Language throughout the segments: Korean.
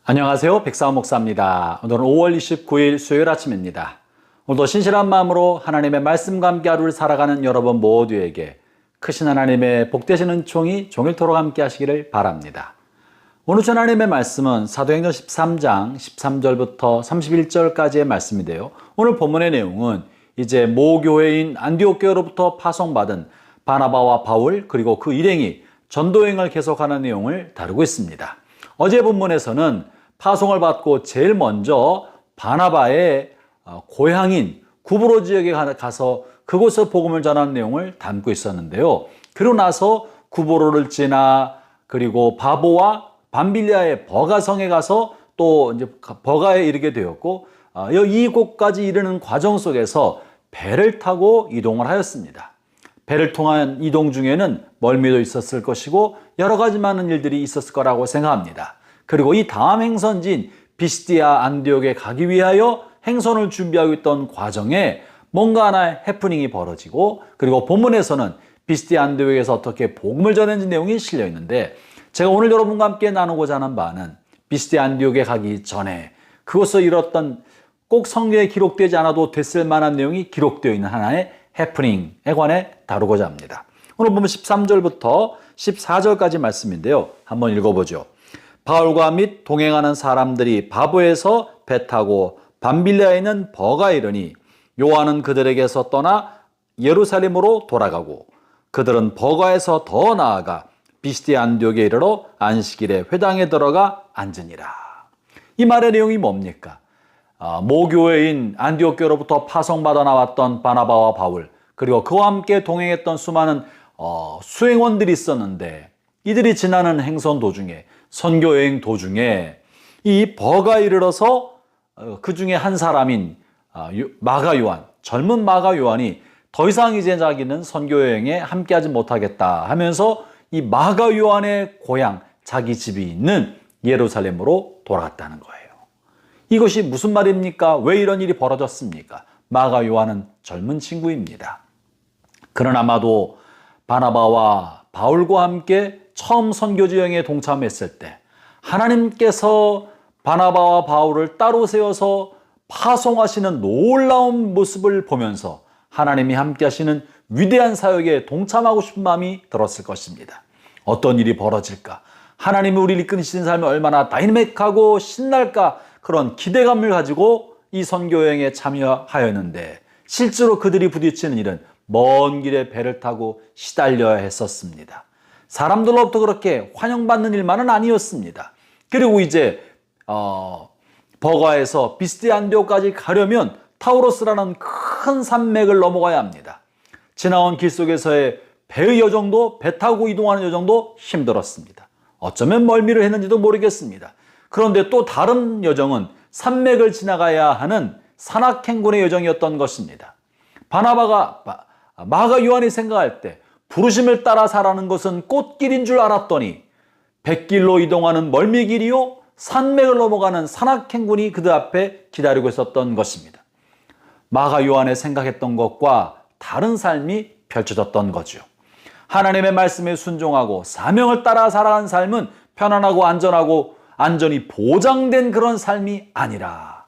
안녕하세요. 백사원 목사입니다. 오늘은 5월 29일 수요일 아침입니다. 오늘도 신실한 마음으로 하나님의 말씀과 함께 하루를 살아가는 여러분 모두에게 크신 하나님의 복되신 은총이 종일토록 함께 하시기를 바랍니다. 오늘 주 하나님의 말씀은 사도행전 13장 13절부터 31절까지의 말씀인데요. 오늘 본문의 내용은 이제 모교회인 안디옥 교회로부터 파송받은 바나바와 바울 그리고 그 일행이 전도여행을 계속하는 내용을 다루고 있습니다. 어제 본문에서는 파송을 받고 제일 먼저 바나바의 고향인 구브로 지역에 가서 그곳에 복음을 전하는 내용을 담고 있었는데요. 그러고 나서 구브로를 지나 그리고 바보와 밤빌리아의 버가성에 가서 또 이제 버가에 이르게 되었고 이곳까지 이르는 과정 속에서 배를 타고 이동을 하였습니다. 배를 통한 이동 중에는 멀미도 있었을 것이고 여러 가지 많은 일들이 있었을 거라고 생각합니다. 그리고 이 다음 행선지인 비스디아 안디옥에 가기 위하여 행선을 준비하고 있던 과정에 뭔가 하나의 해프닝이 벌어지고 그리고 본문에서는 비스디아 안디옥에서 어떻게 복음을 전했는지 내용이 실려 있는데 제가 오늘 여러분과 함께 나누고자 하는 바는 비스디아 안디옥에 가기 전에 그곳에서 이뤘던 꼭 성경에 기록되지 않아도 됐을 만한 내용이 기록되어 있는 하나의 해프닝에 관해 다루고자 합니다. 오늘 보면 13절부터 14절까지 말씀인데요. 한번 읽어보죠. 바울과 및 동행하는 사람들이 바보에서 배 타고 밤빌리아에 있는 버가에 이르니 요한은 그들에게서 떠나 예루살렘으로 돌아가고 그들은 버가에서 더 나아가 비스디아 안디옥에 이르러 안식일에 회당에 들어가 앉으니라. 이 말의 내용이 뭡니까? 모교회인 안디옥 교로부터 파송받아 나왔던 바나바와 바울 그리고 그와 함께 동행했던 수많은 수행원들이 있었는데 이들이 지나는 행선 도중에 선교여행 도중에 이 버가에 이르러서 그 중에 한 사람인 마가 요한, 젊은 마가 요한이 더 이상 이제 자기는 선교여행에 함께하지 못하겠다 하면서 이 마가 요한의 고향, 자기 집이 있는 예루살렘으로 돌아갔다는 거예요. 이것이 무슨 말입니까? 왜 이런 일이 벌어졌습니까? 마가 요한은 젊은 친구입니다. 그는 아마도 바나바와 바울과 함께 처음 선교지 여행에 동참했을 때 하나님께서 바나바와 바울을 따로 세워서 파송하시는 놀라운 모습을 보면서 하나님이 함께 하시는 위대한 사역에 동참하고 싶은 마음이 들었을 것입니다. 어떤 일이 벌어질까? 하나님이 우리를 이끄시는 삶이 얼마나 다이내믹하고 신날까? 그런 기대감을 가지고 이 선교여행에 참여하였는데 실제로 그들이 부딪히는 일은 먼 길에 배를 타고 시달려야 했었습니다. 사람들로부터 그렇게 환영받는 일만은 아니었습니다. 그리고 이제 버가에서 비스디아 안디옥까지 가려면 타우로스라는 큰 산맥을 넘어가야 합니다. 지나온 길 속에서의 배의 여정도 배 타고 이동하는 여정도 힘들었습니다. 어쩌면 멀미를 했는지도 모르겠습니다. 그런데 또 다른 여정은 산맥을 지나가야 하는 산악행군의 여정이었던 것입니다. 마가 요한이 생각할 때 부르심을 따라 살아가는 것은 꽃길인 줄 알았더니 백길로 이동하는 멀미길이요 산맥을 넘어가는 산악행군이 그들 앞에 기다리고 있었던 것입니다. 마가 요한의 생각했던 것과 다른 삶이 펼쳐졌던 거죠. 하나님의 말씀에 순종하고 사명을 따라 살아가는 삶은 편안하고 안전이 보장된 그런 삶이 아니라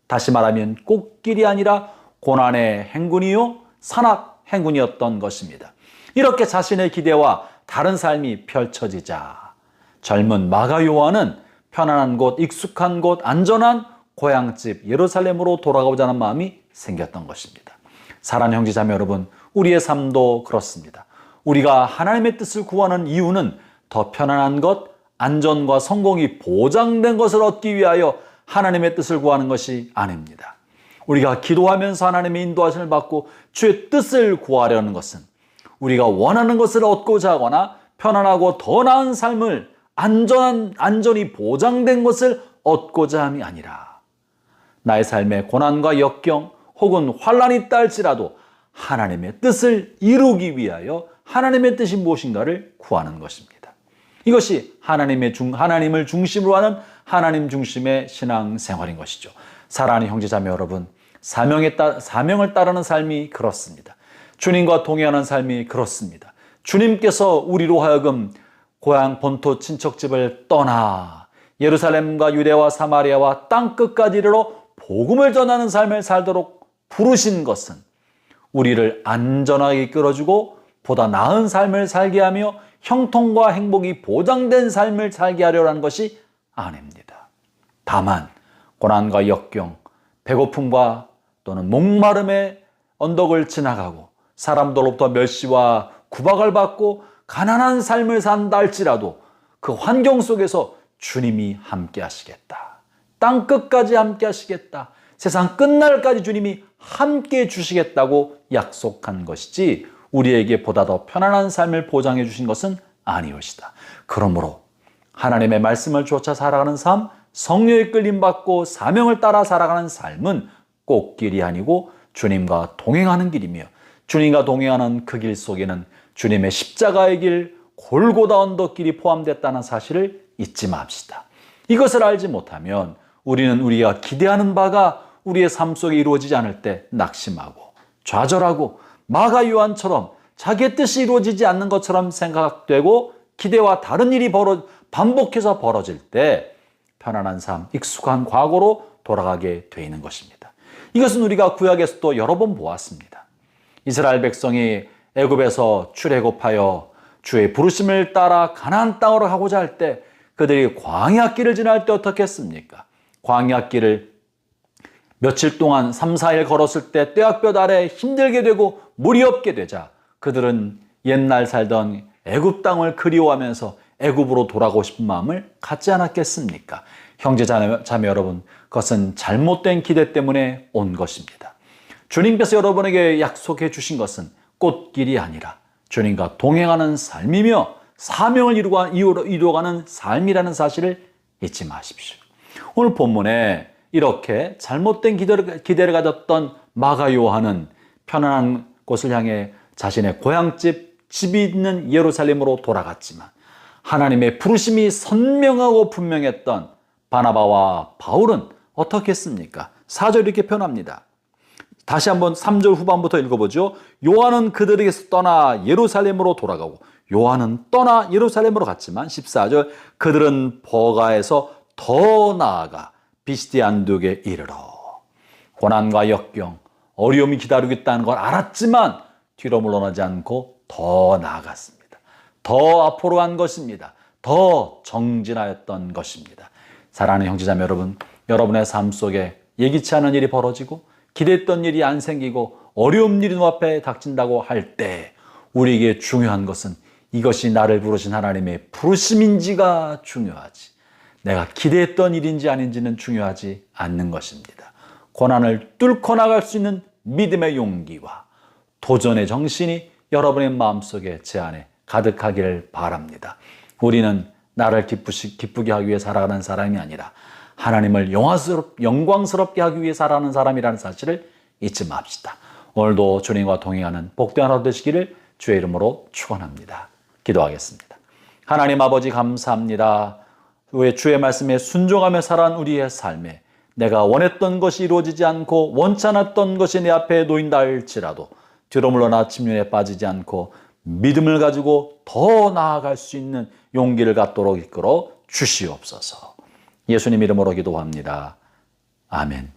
다시 말하면 꽃길이 아니라 고난의 행군이요 산악 행군이었던 것입니다. 이렇게 자신의 기대와 다른 삶이 펼쳐지자 젊은 마가 요한은 편안한 곳, 익숙한 곳, 안전한 고향집 예루살렘으로 돌아가고자 하는 마음이 생겼던 것입니다. 사랑하는 형제자매 여러분, 우리의 삶도 그렇습니다. 우리가 하나님의 뜻을 구하는 이유는 더 편안한 것, 안전과 성공이 보장된 것을 얻기 위하여 하나님의 뜻을 구하는 것이 아닙니다. 우리가 기도하면서 하나님의 인도하심을 받고 주의 뜻을 구하려는 것은 우리가 원하는 것을 얻고자 하거나 편안하고 더 나은 삶을 안전이 보장된 것을 얻고자 함이 아니라 나의 삶의 고난과 역경 혹은 환난이 있다 할지라도 하나님의 뜻을 이루기 위하여 하나님의 뜻이 무엇인가를 구하는 것입니다. 이것이 하나님을 중심으로 하는 하나님 중심의 신앙생활인 것이죠. 사랑하는 형제자매 여러분, 사명을 따르는 삶이 그렇습니다. 주님과 동행하는 삶이 그렇습니다. 주님께서 우리로 하여금 고향 본토 친척집을 떠나 예루살렘과 유대와 사마리아와 땅끝까지 이르러 복음을 전하는 삶을 살도록 부르신 것은 우리를 안전하게 이끌어주고 보다 나은 삶을 살게 하며 형통과 행복이 보장된 삶을 살게 하려는 것이 아닙니다. 다만 고난과 역경, 배고픔과 또는 목마름의 언덕을 지나가고 사람들로부터 멸시와 구박을 받고 가난한 삶을 산다 할지라도 그 환경 속에서 주님이 함께 하시겠다. 땅 끝까지 함께 하시겠다. 세상 끝날까지 주님이 함께 해 주시겠다고 약속한 것이지 우리에게 보다 더 편안한 삶을 보장해 주신 것은 아니오시다. 그러므로 하나님의 말씀을 쫓아 살아가는 삶, 성령의 끌림 받고 사명을 따라 살아가는 삶은 꽃길이 아니고 주님과 동행하는 길이며 주님과 동행하는 그 길 속에는 주님의 십자가의 길, 골고다 언덕길이 포함됐다는 사실을 잊지 맙시다. 이것을 알지 못하면 우리는 우리가 기대하는 바가 우리의 삶 속에 이루어지지 않을 때 낙심하고 좌절하고 마가 요한처럼 자기의 뜻이 이루어지지 않는 것처럼 생각되고 기대와 다른 일이 반복해서 벌어질 때 편안한 삶, 익숙한 과거로 돌아가게 되는 것입니다. 이것은 우리가 구약에서도 여러 번 보았습니다. 이스라엘 백성이 애굽에서 출애굽하여 주의 부르심을 따라 가나안 땅으로 가고자 할 때 그들이 광야길을 지날 때 어떻게 했습니까? 광야길을 며칠 동안 3, 4일 걸었을 때 뙤약볕 아래 힘들게 되고 물이 없게 되자 그들은 옛날 살던 애굽 땅을 그리워하면서 애굽으로 돌아가고 싶은 마음을 갖지 않았겠습니까? 형제 자매 여러분, 그것은 잘못된 기대 때문에 온 것입니다. 주님께서 여러분에게 약속해 주신 것은 꽃길이 아니라 주님과 동행하는 삶이며 사명을 이루어가는 삶이라는 사실을 잊지 마십시오. 오늘 본문에 이렇게 잘못된 기대를 가졌던 마가 요한은 편안한 곳을 향해 자신의 집이 있는 예루살렘으로 돌아갔지만 하나님의 부르심이 선명하고 분명했던 바나바와 바울은 어떻게 했습니까? 4절 이렇게 표현합니다. 다시 한번 3절 후반부터 읽어보죠. 요한은 그들에게서 떠나 예루살렘으로 돌아가고 요한은 떠나 예루살렘으로 갔지만 14절 그들은 버가에서 더 나아가 비스디 안둑에 이르러 고난과 역경, 어려움이 기다리고 있다는 걸 알았지만 뒤로 물러나지 않고 더 나아갔습니다. 더 앞으로 간 것입니다. 더 정진하였던 것입니다. 사랑하는 형제자매 여러분, 여러분의 삶 속에 예기치 않은 일이 벌어지고 기대했던 일이 안 생기고 어려운 일이 눈앞에 닥친다고 할 때 우리에게 중요한 것은 이것이 나를 부르신 하나님의 부르심인지가 중요하지 내가 기대했던 일인지 아닌지는 중요하지 않는 것입니다. 고난을 뚫고 나갈 수 있는 믿음의 용기와 도전의 정신이 여러분의 마음속에 제 안에 가득하기를 바랍니다. 우리는 나를 기쁘게 하기 위해 살아가는 사람이 아니라 하나님을 영광스럽게 하기 위해 살아가는 사람이라는 사실을 잊지 맙시다. 오늘도 주님과 동행하는 복된 하루 되시기를 주의 이름으로 축원합니다. 기도하겠습니다. 하나님 아버지 감사합니다. 주의 말씀에 순종하며 살아간 우리의 삶에 내가 원했던 것이 이루어지지 않고 원치 않았던 것이 내 앞에 놓인다 할지라도 뒤로 물러나 침륜에 빠지지 않고 믿음을 가지고 더 나아갈 수 있는 용기를 갖도록 이끌어 주시옵소서. 예수님 이름으로 기도합니다. 아멘.